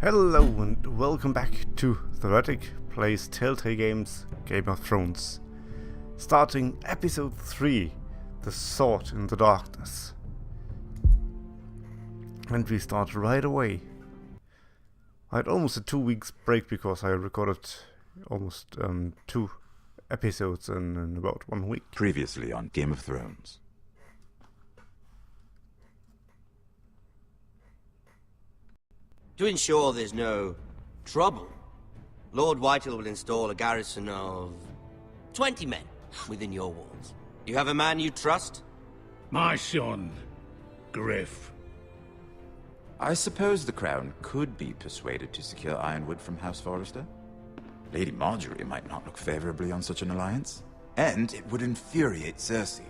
Hello and welcome back to The Heretic plays Telltale Games Game of Thrones. Starting episode 3, The Sword in the Darkness. And we start right away. I had almost a 2 weeks break because I recorded almost 2 episodes in about 1 week. Previously on Game of Thrones. To ensure there's no trouble, Lord Whitehall will install a garrison of 20 men within your walls. You have a man you trust? My son, Griff. I suppose the Crown could be persuaded to secure Ironwood from House Forrester. Lady Margaery might not look favorably on such an alliance. And it would infuriate Cersei.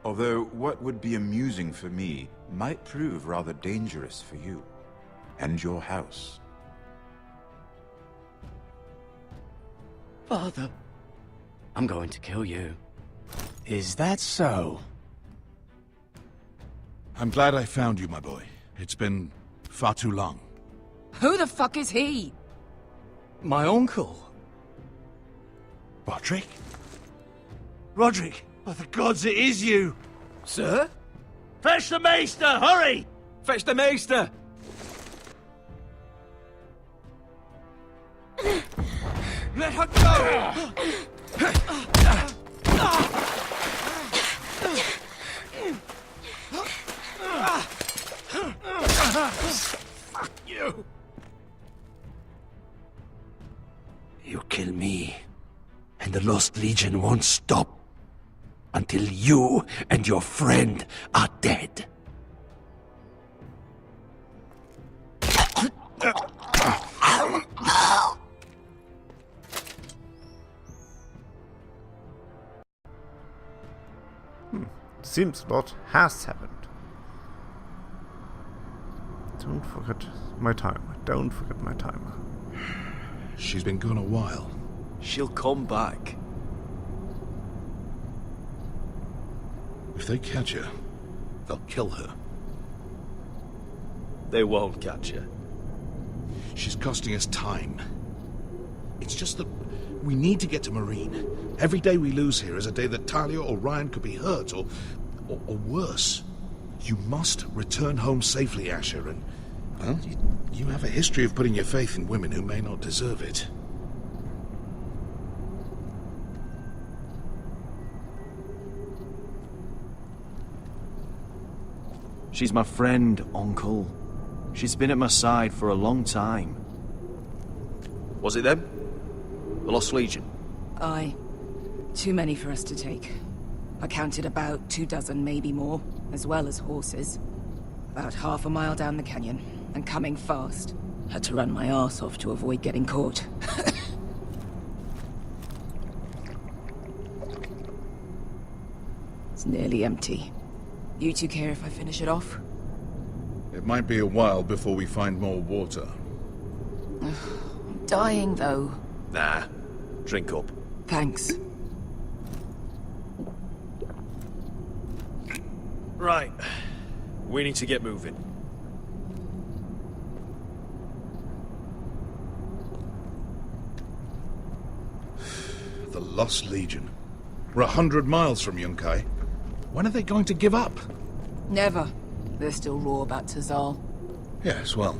Although what would be amusing for me might prove rather dangerous for you. And your house. Father, I'm going to kill you. Is that so? I'm glad I found you, my boy. It's been far too long. Who the fuck is he? My uncle. Roderick? Roderick, by the gods, it is you! Sir? Fetch the maester, hurry! Fetch the maester! Let her go! Fuck you! You kill me, and the Lost Legion won't stop until you and your friend are dead. Seems a lot has happened. Don't forget my timer. Don't forget my timer. She's been gone a while. She'll come back. If they catch her, they'll kill her. They won't catch her. She's costing us time. It's just that we need to get to Marine. Every day we lose here is a day that Talia or Ryan could be hurt, or worse. You must return home safely, Asher, and, well, you have a history of putting your faith in women who may not deserve it. She's my friend, Uncle. She's been at my side for a long time. Was it them? The Lost Legion? Aye. Too many for us to take. I counted about 24, maybe more, as well as horses. About half a mile down the canyon, and coming fast. Had to run my arse off to avoid getting caught. It's nearly empty. You two care if I finish it off? It might be a while before we find more water. I'm dying, though. Nah. Drink up. Thanks. Right. We need to get moving. The Lost Legion. We're 100 miles from Yunkai. When are they going to give up? Never. They're still raw about Tazal. Yes, well,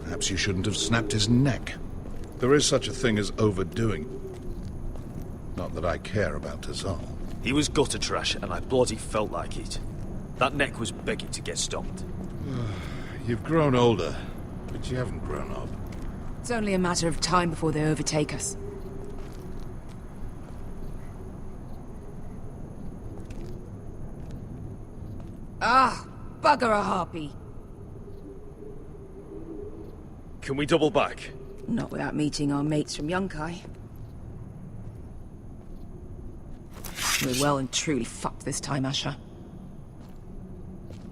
perhaps you shouldn't have snapped his neck. There is such a thing as overdoing. Not that I care about Tazal. He was gutter trash, and I bloody felt like it. That neck was begging to get stomped. You've grown older, but you haven't grown up. It's only a matter of time before they overtake us. Ah, bugger a harpy. Can we double back? Not without meeting our mates from Yunkai. We're well and truly fucked this time, Asher.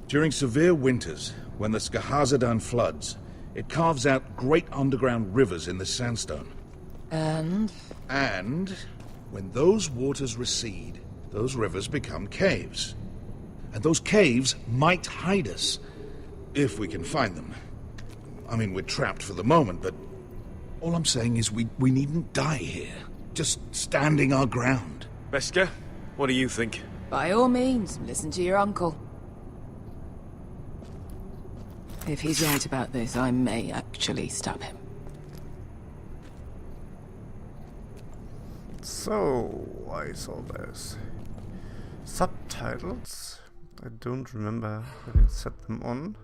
During severe winters, when the Skahazadan floods, it carves out great underground rivers in the sandstone. And when those waters recede, those rivers become caves. And those caves might hide us, if we can find them. I mean, we're trapped for the moment, but all I'm saying is we needn't die here. Just standing our ground. Beskha, what do you think? By all means, listen to your uncle. If he's right about this, I may actually stab him. So, I saw there's subtitles. I don't remember having set them on.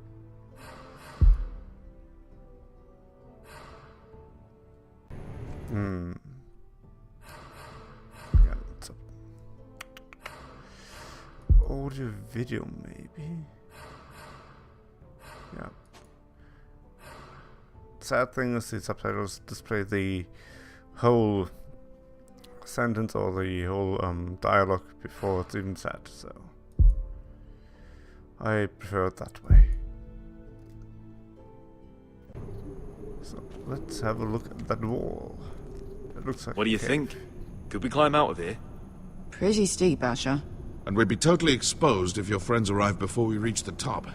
Yeah, audio video maybe. Yeah. Sad thing is the subtitles display the whole sentence or the whole dialogue before it's even said, so I prefer it that way. So let's have a look at that wall. It looks like What do you think? Could we climb out of here? Pretty steep, Asher. And we'd be totally exposed if your friends arrived before we reached the top.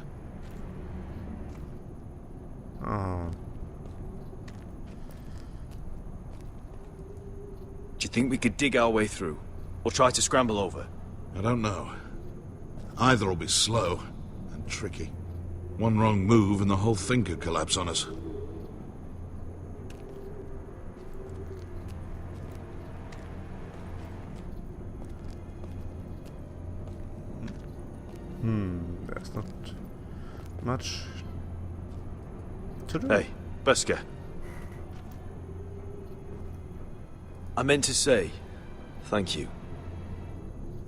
Oh. Do you think we could dig our way through? Or try to scramble over? I don't know. Either will be slow and tricky. One wrong move and the whole thing could collapse on us. There's not much to do. Hey, Beskha. I meant to say, thank you.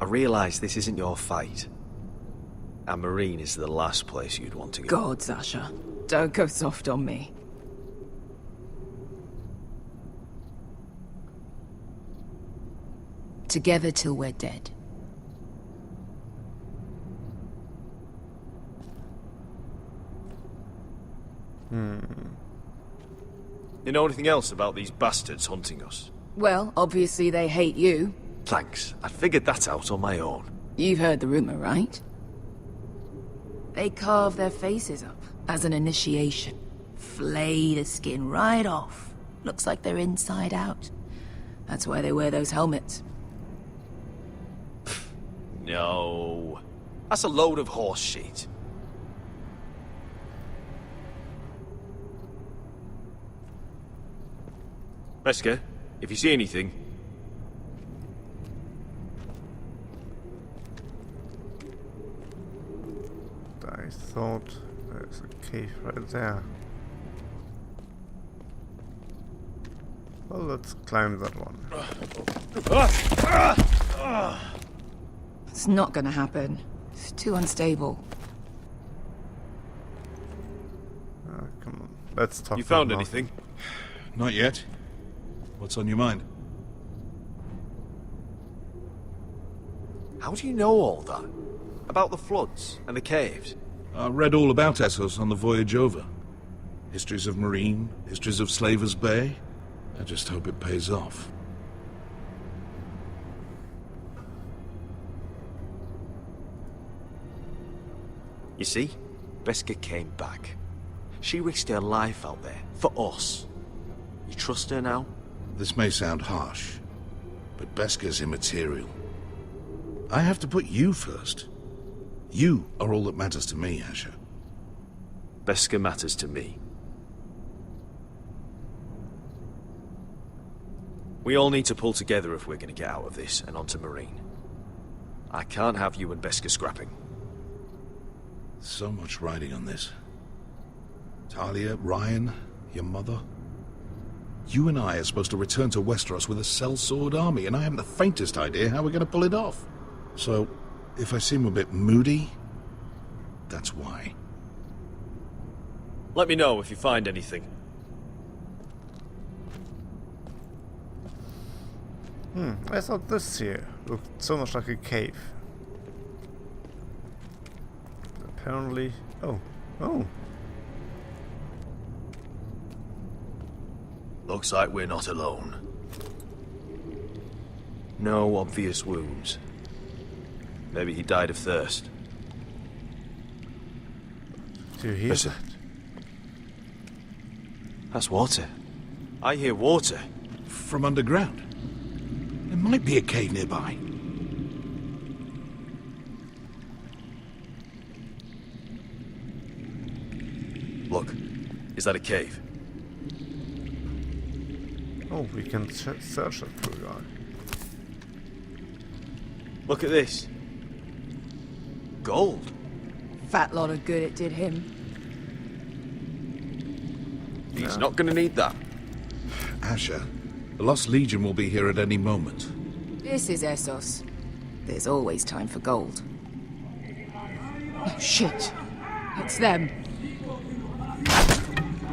I realise this isn't your fight. And Marine is the last place you'd want to go. God, Asher. Don't go soft on me. Together till we're dead. You know anything else about these bastards hunting us? Well, obviously they hate you. Thanks. I figured that out on my own. You've heard the rumor, right? They carve their faces up as an initiation. Flay the skin right off. Looks like they're inside out. That's why they wear those helmets. No. That's a load of horse shit. Beskha, if you see anything... I thought there's a cave right there. Well, let's climb that one. It's not gonna happen. It's too unstable. Come on, let's talk. You found now. anything? Not yet. What's on your mind? How do you know all that? About the floods and the caves? I read all about Essos on the voyage over. Histories of Marine, histories of Slaver's Bay. I just hope it pays off. You see, Beskha came back. She risked her life out there, for us. You trust her now? This may sound harsh, but Beskha's immaterial. I have to put you first. You are all that matters to me, Asher. Beskha matters to me. We all need to pull together if we're going to get out of this and onto Marine. I can't have you and Beskha scrapping. So much riding on this. Talia, Ryan, your mother. You and I are supposed to return to Westeros with a sellsword army, and I haven't the faintest idea how we're going to pull it off. So, if I seem a bit moody, that's why. Let me know if you find anything. I thought this here looked so much like a cave. Apparently... Oh. Looks like we're not alone. No obvious wounds. Maybe he died of thirst. Do you hear Listen. that? That's water. I hear water. From underground. There might be a cave nearby. Look, is that a cave? Oh, we can search that poor guy. Look at this. Gold. Fat lot of good it did him. He's not gonna need that. Asher, the Lost Legion will be here at any moment. This is Essos. There's always time for gold. Oh, shit. It's them.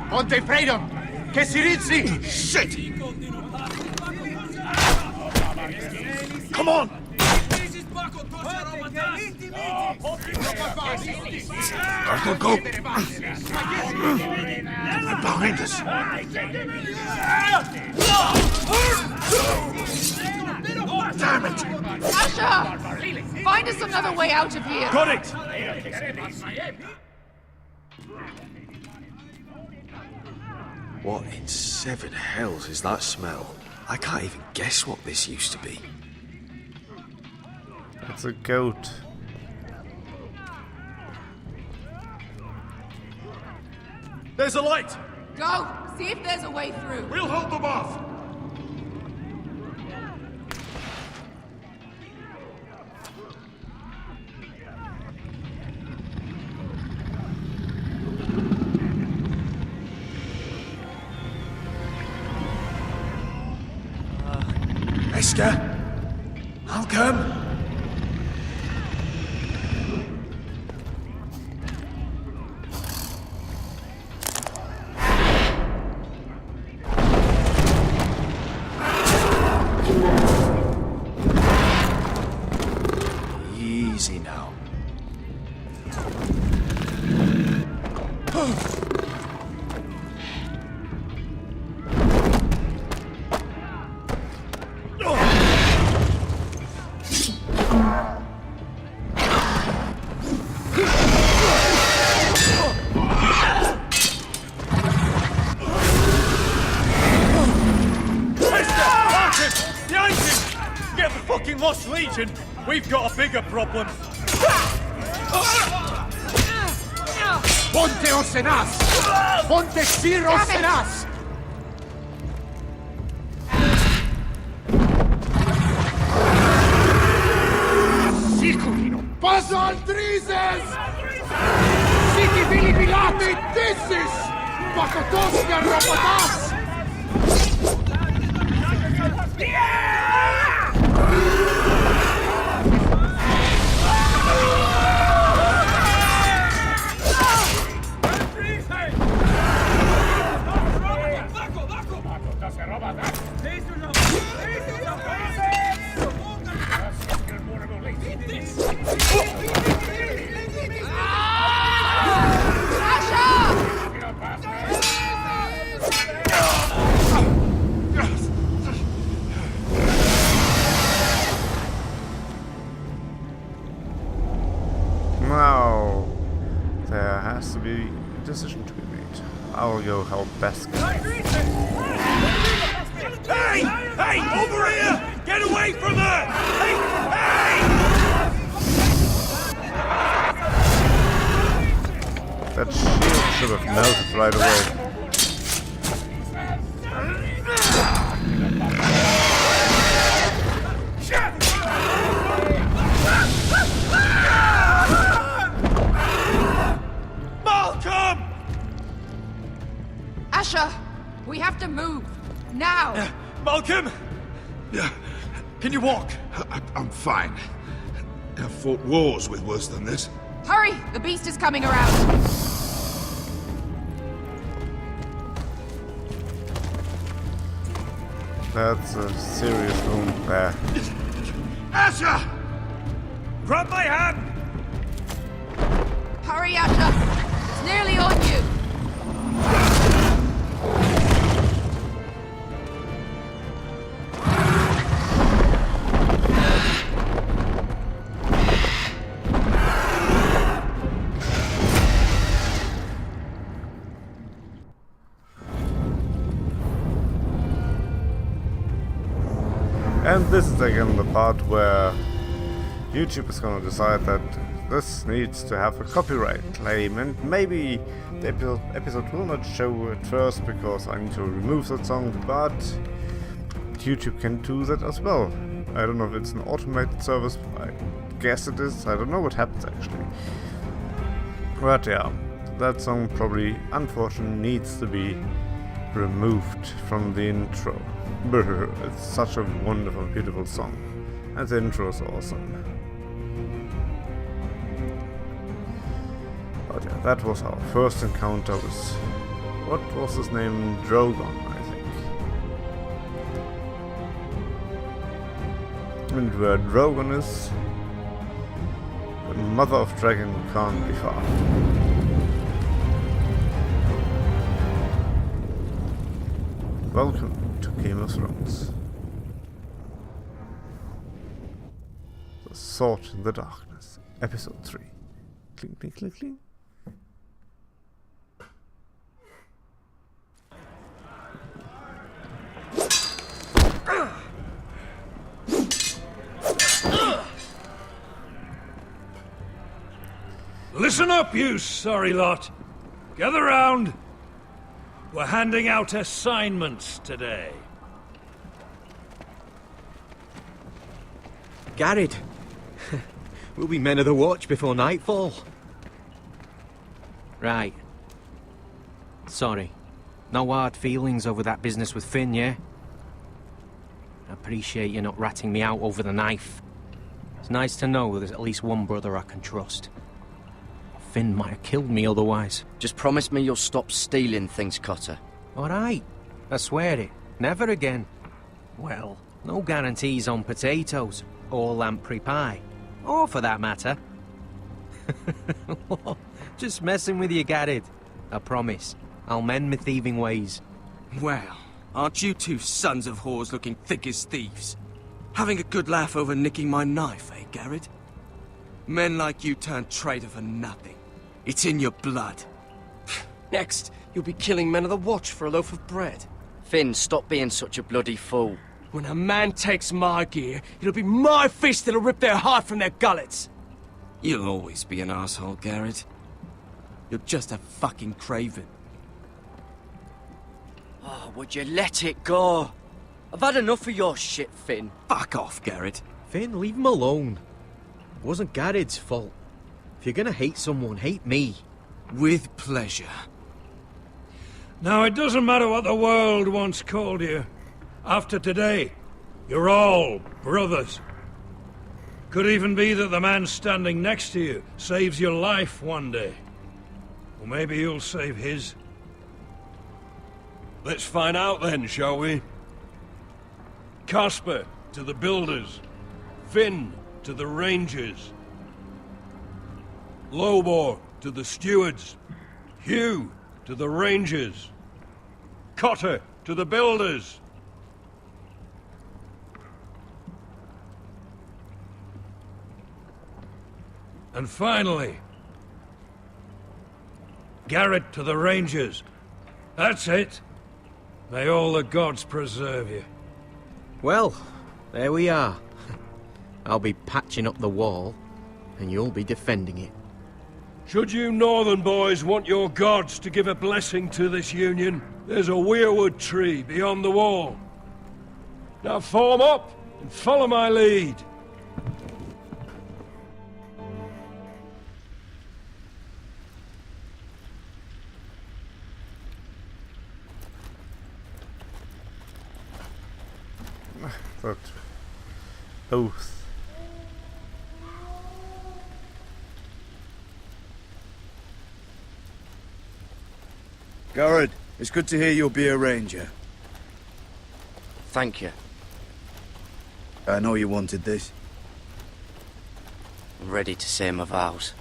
Ponte freedom! Che si rizzi! Shit! Come on! Go, go, go! They're behind us. Damn it! Asher! Find us another way out of here! Got it! What in seven hells is that smell? I can't even guess what this used to be. It's a goat. There's a light! Go! See if there's a way through. We'll hold them off! Esther? I'll come. Easy now. Lost Legion, we've got a bigger problem. Ponteos en us! Ponte Siros en us! Siculino! Paso al Trises! Siki Vili Bilati Tissis! Pakotosnia Robotas! Now, there has to be a decision to be made. I'll go help Beskar. Hey! Hey! Over here! Get away from her! Hey! Hey! That shield should have melted right away. Malcolm! Asher! We have to move! Now! Malcolm! Can you walk? I'm fine. I've fought wars with worse than this. Hurry! The beast is coming around! That's a serious wound there. Asher! Grab my hand! Hurry, Asher! It's nearly on you! And this is again the part where YouTube is gonna decide that this needs to have a copyright claim, and maybe the episode will not show at first because I need to remove that song, but YouTube can do that as well. I don't know if it's an automated service, I guess it is, I don't know what happens actually. But yeah, that song probably, unfortunately, needs to be removed from the intro. It's such a wonderful, beautiful song, and the intro is awesome. But yeah, that was our first encounter with, what was his name? Drogon, I think. And where Drogon is, the mother of dragon can't be far. Welcome to Game of Thrones. The Sword in the Darkness, Episode 3. Cling, cling, cling, cling. Listen up, you sorry lot. Gather round. We're handing out assignments today. Garrett, we'll be men of the watch before nightfall. Right. Sorry. No hard feelings over that business with Finn, yeah? I appreciate you not ratting me out over the knife. It's nice to know there's at least one brother I can trust. Finn might have killed me otherwise. Just promise me you'll stop stealing things, Cotter. All right. I swear it. Never again. Well, no guarantees on potatoes, or lamprey pie. Or for that matter. Just messing with you, Garrett. I promise. I'll mend my thieving ways. Well, aren't you two sons of whores looking thick as thieves? Having a good laugh over nicking my knife, eh, Garrett? Men like you turn traitor for nothing. It's in your blood. Next, you'll be killing men of the watch for a loaf of bread. Finn, stop being such a bloody fool. When a man takes my gear, it'll be my fist that'll rip their heart from their gullets. You'll always be an asshole, Garrett. You're just a fucking craven. Oh, would you let it go? I've had enough of your shit, Finn. Fuck off, Garrett. Finn, leave him alone. It wasn't Garrett's fault. If you're gonna hate someone, hate me. With pleasure. Now, it doesn't matter what the world once called you. After today, you're all brothers. Could even be that the man standing next to you saves your life one day. Or maybe you'll save his. Let's find out then, shall we? Casper to the builders. Finn to the rangers. Lobor to the stewards. Hugh to the rangers. Cotter to the builders. And finally, Garrett to the rangers. That's it. May all the gods preserve you. Well, there we are. I'll be patching up the wall, and you'll be defending it. Should you northern boys want your gods to give a blessing to this union, there's a weirwood tree beyond the wall. Now form up and follow my lead. That oath. Garrett, it's good to hear you'll be a ranger. Thank you. I know you wanted this. I'm ready to say my vows.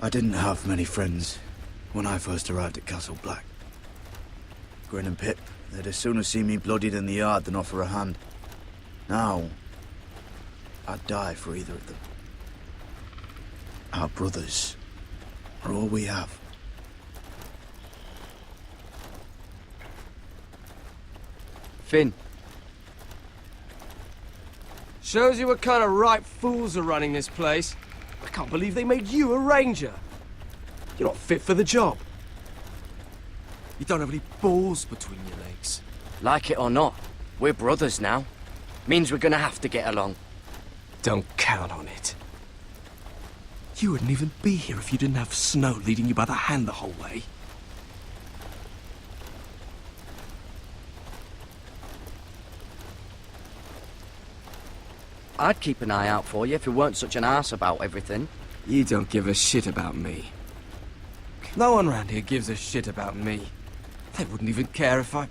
I didn't have many friends when I first arrived at Castle Black. Grin and Pip, they'd as soon have seen me bloodied in the yard than offer a hand. Now, I'd die for either of them. Our brothers are all we have. Finn. Shows you what kind of ripe fools are running this place. I can't believe they made you a ranger. You're not fit for the job. You don't have any balls between your legs. Like it or not, we're brothers now. Means we're gonna have to get along. Don't count on it. You wouldn't even be here if you didn't have Snow leading you by the hand the whole way. I'd keep an eye out for you if you weren't such an arse about everything. You don't give a shit about me. No one around here gives a shit about me. They wouldn't even care if I...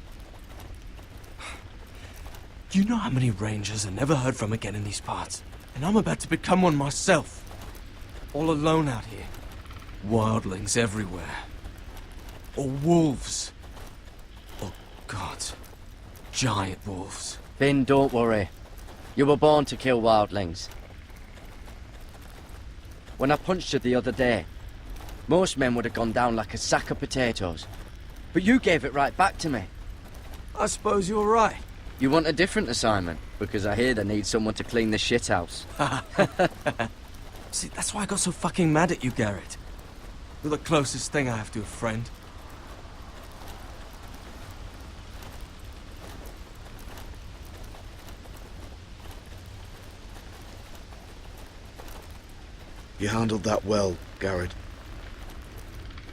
You know how many rangers are never heard from again in these parts? And I'm about to become one myself. All alone out here. Wildlings everywhere. Or wolves. Oh, God. Giant wolves. Finn, don't worry. You were born to kill wildlings. When I punched you the other day, most men would have gone down like a sack of potatoes. But you gave it right back to me. I suppose you're right. You want a different assignment? Because I hear they need someone to clean the shithouse. See, that's why I got so fucking mad at you, Garrett. You're the closest thing I have to a friend. You handled that well, Garrett.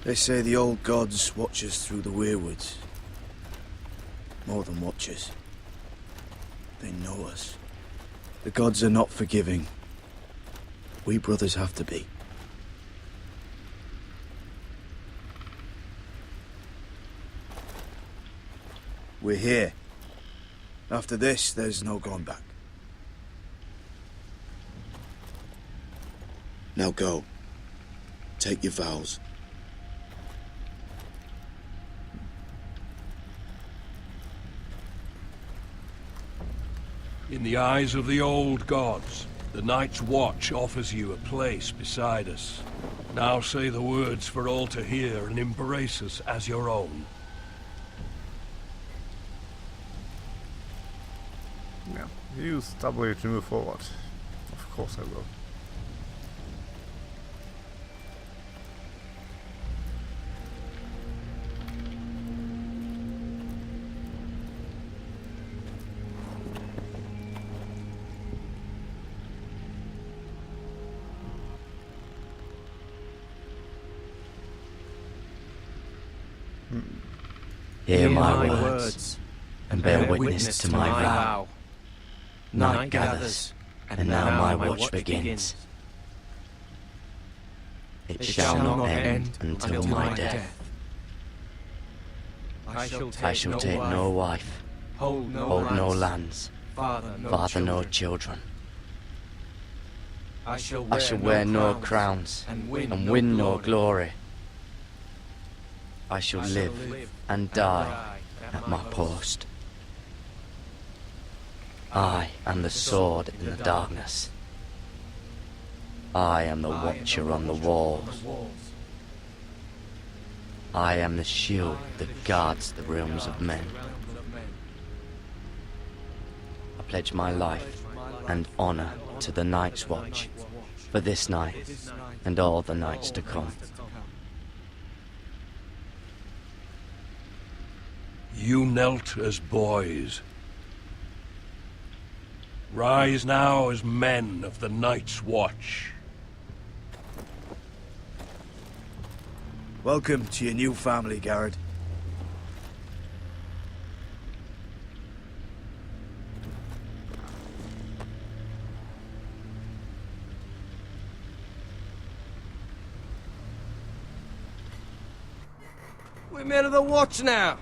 They say the old gods watch us through the weirwoods. More than watch us. They know us. The gods are not forgiving. We brothers have to be. We're here. After this, there's no going back. Now go. Take your vows. In the eyes of the old gods, the Night's Watch offers you a place beside us. Now say the words for all to hear and embrace us as your own. Yeah, use W to move forward. Of course I will. Hear my words, and bear witness to my vow. Night gathers, and now my watch begins. It shall not end until my death. I shall take no wife, hold no lands, father no children. I shall wear no crowns, and win no glory. I shall live and die at my post. I am the sword in the darkness. I am the watcher on the walls. I am the shield that guards the realms of men. I pledge my life and honor to the Night's Watch for this night and all the nights to come. You knelt as boys. Rise now as men of the Night's Watch. Welcome to your new family, Garrett. We're men of the Watch now.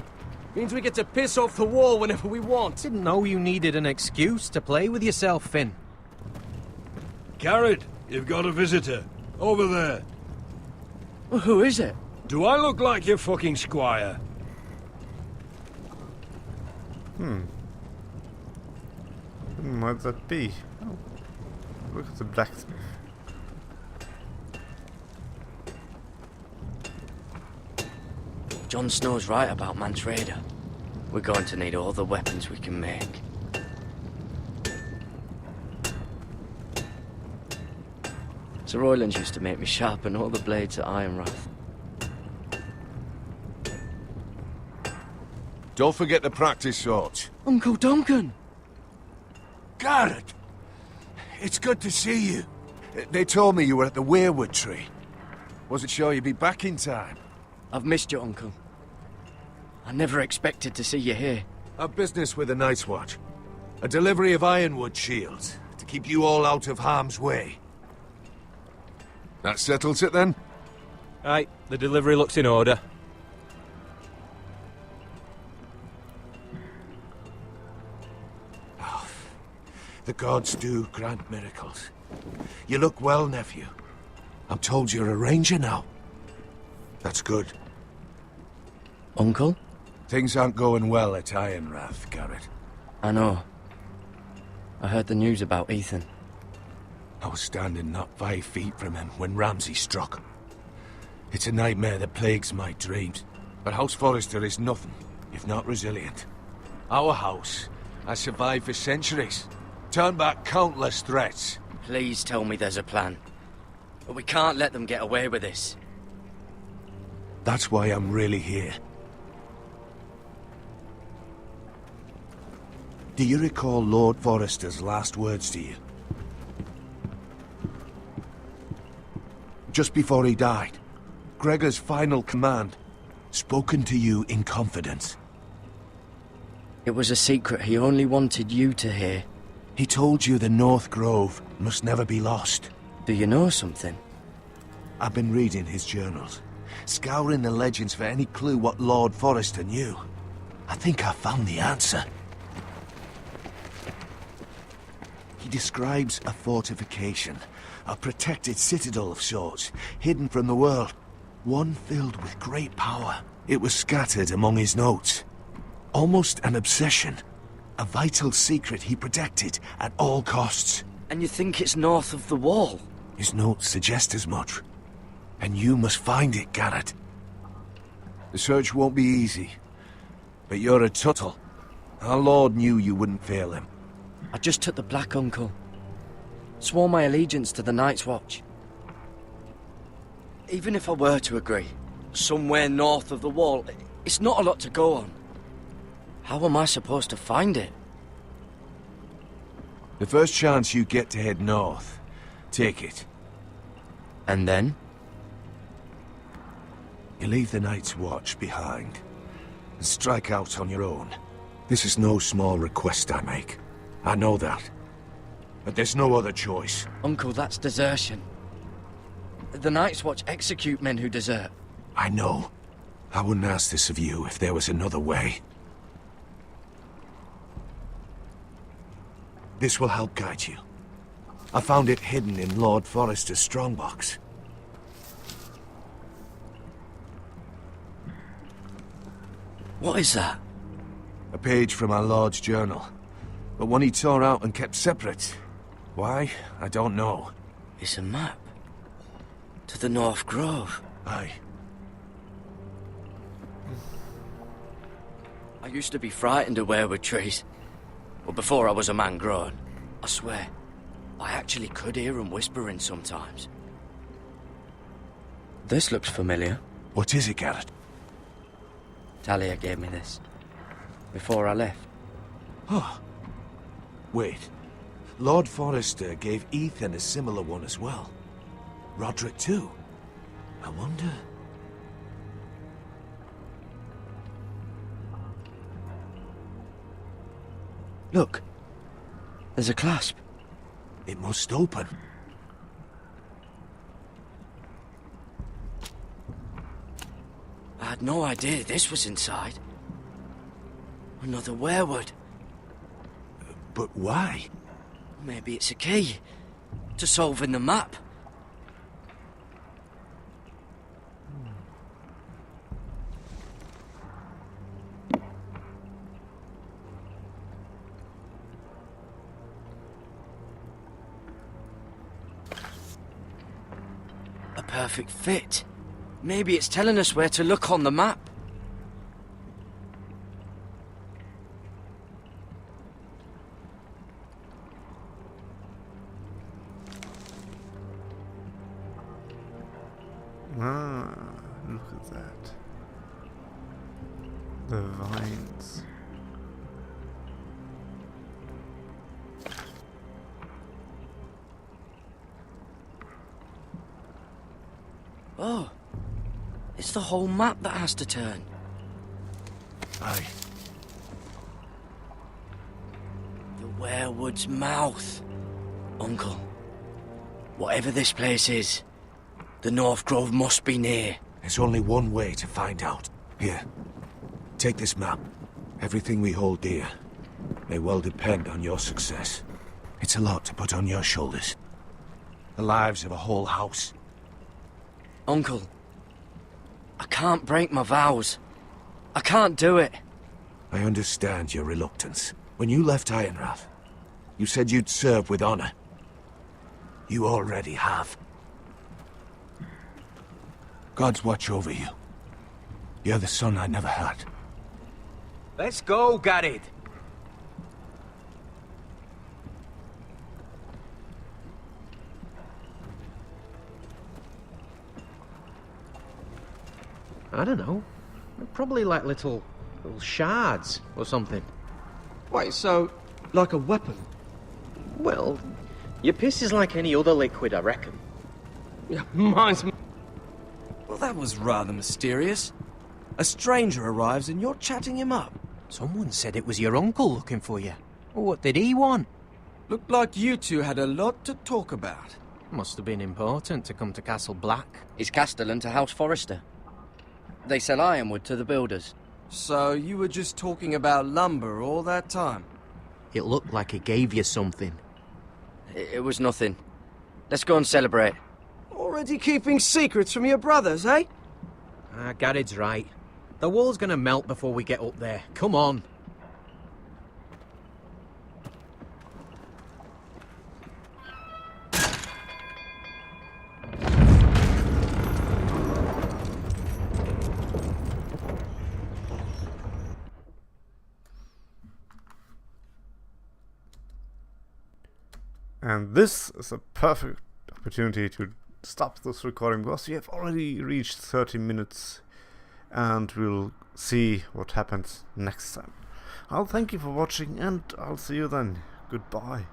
Means we get to piss off the wall whenever we want. Didn't know you needed an excuse to play with yourself, Finn. Garrett, you've got a visitor. Over there. Well, who is it? Do I look like your fucking squire? Who might that be? Oh, look at the blacksmith. Jon Snow's right about Mance Rayder. We're going to need all the weapons we can make. Sir Royland used to make me sharpen all the blades at Ironrath. Don't forget the practice swords. Uncle Duncan! Garrett! It's good to see you. They told me you were at the Weirwood tree. Wasn't sure you'd be back in time. I've missed you, Uncle. I never expected to see you here. A business with the Night's Watch. A delivery of ironwood shields to keep you all out of harm's way. That settles it then? Aye, the delivery looks in order. Oh, the gods do grant miracles. You look well, nephew. I'm told you're a ranger now. That's good. Uncle? Things aren't going well at Ironrath, Garrett. I know. I heard the news about Ethan. I was standing not 5 feet from him when Ramsay struck. It's a nightmare that plagues my dreams. But House Forrester is nothing, if not resilient. Our house has survived for centuries. Turned back countless threats. Please tell me there's a plan. But we can't let them get away with this. That's why I'm really here. Do you recall Lord Forrester's last words to you? Just before he died, Gregor's final command, spoken to you in confidence. It was a secret he only wanted you to hear. He told you the North Grove must never be lost. Do you know something? I've been reading his journals, scouring the legends for any clue what Lord Forrester knew. I think I found the answer. He describes a fortification, a protected citadel of sorts, hidden from the world. One filled with great power. It was scattered among his notes. Almost an obsession. A vital secret he protected at all costs. And you think it's north of the wall? His notes suggest as much. And you must find it, Garrett. The search won't be easy. But you're a Tuttle. Our Lord knew you wouldn't fail him. I just took the Black, Uncle. Swore my allegiance to the Night's Watch. Even if I were to agree, somewhere north of the wall, it's not a lot to go on. How am I supposed to find it? The first chance you get to head north, take it. And then? You leave the Night's Watch behind, and strike out on your own. This is no small request I make. I know that. But there's no other choice. Uncle, that's desertion. The Night's Watch execute men who desert. I know. I wouldn't ask this of you if there was another way. This will help guide you. I found it hidden in Lord Forrester's strongbox. What is that? A page from our Lord's journal. But one he tore out and kept separate. Why? I don't know. It's a map. To the North Grove. Aye. I used to be frightened of weirwood trees. But before I was a man grown, I swear, I actually could hear them whispering sometimes. This looks familiar. What is it, Garrett? Talia gave me this. Before I left. Oh. Wait. Lord Forrester gave Ethan a similar one as well. Roderick too. I wonder... Look. There's a clasp. It must open. I had no idea this was inside. Another weirwood. But why? Maybe it's a key to solving the map. A perfect fit. Maybe it's telling us where to look on the map. Ah, look at that. The vines. Oh, it's the whole map that has to turn. Aye. The Werewood's mouth. Uncle, whatever this place is, the North Grove must be near. There's only one way to find out. Here, take this map. Everything we hold dear may well depend on your success. It's a lot to put on your shoulders. The lives of a whole house. Uncle, I can't break my vows. I can't do it. I understand your reluctance. When you left Ironrath, you said you'd serve with honor. You already have. God's watch over you. You're the son I never had. Let's go, Garrett. I don't know. Probably like little shards or something. Wait, so, like a weapon? Well, your piss is like any other liquid, I reckon. Yeah, mine's... Well, that was rather mysterious. A stranger arrives and you're chatting him up. Someone said it was your uncle looking for you. What did he want? Looked like you two had a lot to talk about. Must have been important to come to Castle Black. It's Castellan to House Forrester. They sell ironwood to the builders. So you were just talking about lumber all that time? It looked like he gave you something. It was nothing. Let's go and celebrate. Already keeping secrets from your brothers, eh? Garrett's right. The wall's gonna melt before we get up there. Come on. And this is a perfect opportunity to stop this recording because we have already reached 30 minutes and we'll see what happens next time. I'll thank you for watching and I'll see you then. Goodbye.